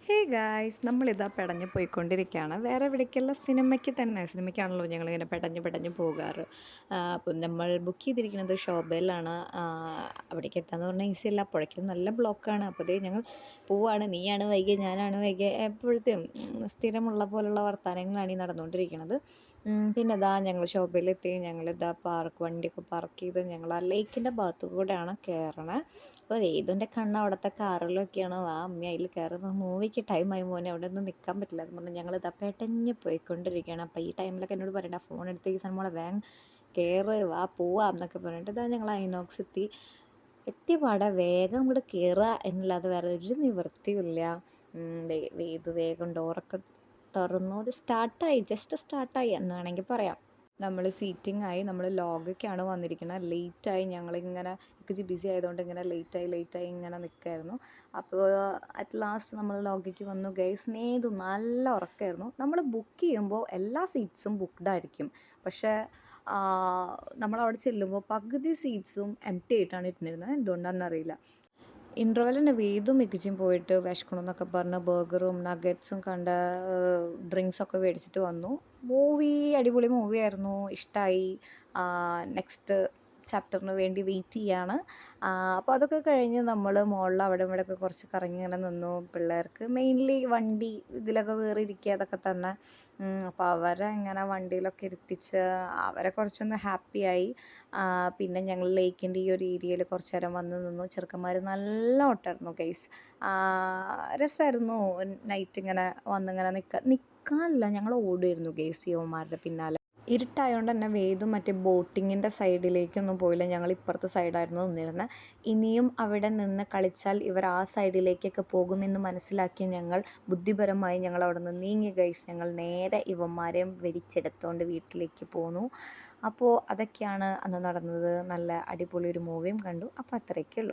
Hey guys നമ്മളിതാ പെടഞ്ഞ് പോയിക്കൊണ്ടിരിക്കുകയാണ് വേറെ എവിടേക്കുള്ള സിനിമയ്ക്ക് തന്നെ സിനിമയ്ക്കാണല്ലോ ഞങ്ങളിങ്ങനെ പെടഞ്ഞ് പോകാറ്. അപ്പം നമ്മൾ ബുക്ക് ചെയ്തിരിക്കുന്നത് ഷോബയിലാണ്. അവിടേക്ക് എത്താന്ന് പറഞ്ഞാൽ ഈസി അല്ല, അപ്പോഴേക്കും നല്ല ബ്ലോക്കാണ്. അപ്പോൾ ദേ ഞങ്ങൾ പോവാണ്, നീയാണ് വൈകിയ ഞാനാണ് വൈകിയ എപ്പോഴത്തെയും സ്ഥിരമുള്ള പോലുള്ള വർത്തമാനങ്ങളാണ് ഈ നടന്നുകൊണ്ടിരിക്കുന്നത്. പിന്നെ ഇതാ ഞങ്ങൾ ഷോപ്പിലെത്തി, ഞങ്ങളിതാ വണ്ടിയൊക്കെ പാർക്ക് ചെയ്ത് ഞങ്ങൾ ആ ലേക്കിൻ്റെ ഭാഗത്തു കൂടെയാണ് കയറണേ. അപ്പോൾ ഏതിൻ്റെ കണ്ണ് അവിടുത്തെ കാറിലൊക്കെയാണ്, വാ അമ്മ അതിൽ കയറുമ്പോൾ മൂവിക്ക് ടൈമായി മോനെ അവിടെ ഒന്നും നിൽക്കാൻ പറ്റില്ല എന്ന് പറഞ്ഞ് ഞങ്ങളിതാ പെട്ടഞ്ഞ് പോയിക്കൊണ്ടിരിക്കുകയാണ്. അപ്പോൾ ഈ ടൈമിലൊക്കെ എന്നോട് പറയണ്ട, ഫോൺ എടുത്ത് ഈ മോളെ വേഗം കയറ്, വാ പോവാം എന്നൊക്കെ പറഞ്ഞിട്ട് ഇതാ ഞങ്ങൾ ഐനോക്സ് എത്തിയ പാടെ വേഗം ഇവിടെ കയറുക എന്നല്ലാതെ വേറെ ഒരു നിവൃത്തിയില്ല. ഇത് വേഗം ഡോറൊക്കെ തുറന്നു, അത് സ്റ്റാർട്ടായി, ജസ്റ്റ് സ്റ്റാർട്ടായി എന്ന് വേണമെങ്കിൽ പറയാം. നമ്മൾ സീറ്റിംഗ് ആയി, നമ്മൾ ലോഗൊക്കെയാണ് വന്നിരിക്കുന്നത്. ലേറ്റായി, ഞങ്ങളിങ്ങനെ ബിസി ആയതുകൊണ്ട് ഇങ്ങനെ ലേറ്റായി ഇങ്ങനെ നിൽക്കായിരുന്നു. അപ്പോൾ അറ്റ് ലാസ്റ്റ് നമ്മൾ ലോഗയ്ക്ക് വന്നു ഗൈസ്. നേതു നല്ല ഉറക്കമായിരുന്നു. നമ്മൾ ബുക്ക് ചെയ്യുമ്പോൾ എല്ലാ സീറ്റ്സും ബുക്ക്ഡ് ആയിരിക്കും, പക്ഷേ നമ്മളവിടെ ചെല്ലുമ്പോൾ പകുതി സീറ്റ്സും എം ടി ആയിട്ടാണ് ഇരുന്നിരുന്നത്. എന്തുകൊണ്ടാണെന്നറിയില്ല. ഇൻ്റർവെല്ലിന് വീതും മികച്ചും പോയിട്ട് വിശക്കണമെന്നൊക്കെ പറഞ്ഞ് ബർഗറും നഗറ്റ്സും കണ്ട ഡ്രിങ്ക്സൊക്കെ മേടിച്ചിട്ട് വന്നു. മൂവി അടിപൊളി മൂവിയായിരുന്നു, ഇഷ്ടമായി. നെക്സ്റ്റ് ചാപ്റ്ററിന് വേണ്ടി വെയിറ്റ് ചെയ്യാണ്. അപ്പോൾ അതൊക്കെ കഴിഞ്ഞ് നമ്മൾ മുകളിൽ അവിടെ ഇവിടെയൊക്കെ കുറച്ച് കറങ്ങി ഇങ്ങനെ നിന്നു. പിള്ളേർക്ക് മെയിൻലി വണ്ടി ഇതിലൊക്കെ കയറിയിരിക്കുക അതൊക്കെ തന്നെ. അപ്പോൾ അവരെ ഇങ്ങനെ വണ്ടിയിലൊക്കെ ഇരുത്തിച്ച് അവരെ കുറച്ചൊന്ന് ഹാപ്പിയായി. പിന്നെ ഞങ്ങൾ ലേക്കിൻ്റെ ഈ ഒരു ഏരിയയിൽ കുറച്ച് നേരം വന്ന് നിന്നു. ചെറുക്കന്മാർ നല്ല ഓട്ടമായിരുന്നു ഗൈസ്. രസമായിരുന്നു. നൈറ്റ് ഇങ്ങനെ വന്നിങ്ങനെ നിൽക്കാനില്ല, ഞങ്ങൾ ഓടുമായിരുന്നു ഗൈസ് യുവന്മാരുടെ പിന്നാലെ. ഇരുട്ടായതുകൊണ്ട് തന്നെ വേദും മറ്റേ ബോട്ടിങ്ങിൻ്റെ സൈഡിലേക്കൊന്നും പോയില്ല, ഞങ്ങൾ ഇപ്പുറത്തെ സൈഡായിരുന്നു നിന്നിരുന്നത്. ഇനിയും അവിടെ നിന്ന് കളിച്ചാൽ ഇവർ ആ സൈഡിലേക്കൊക്കെ പോകുമെന്ന് മനസ്സിലാക്കി ഞങ്ങൾ ബുദ്ധിപരമായി ഞങ്ങൾ അവിടെ നിന്ന് നീങ്ങി ഗൈസ്. ഞങ്ങൾ നേരെ ഇവന്മാരെയും വലിച്ചെടുത്തുകൊണ്ട് വീട്ടിലേക്ക് പോന്നു. അപ്പോൾ അതൊക്കെയാണ് അന്ന് നടന്നത്. നല്ല അടിപൊളി ഒരു മൂവിയും കണ്ടു. അപ്പോൾ അത്രയൊക്കെ ഉള്ളൂ.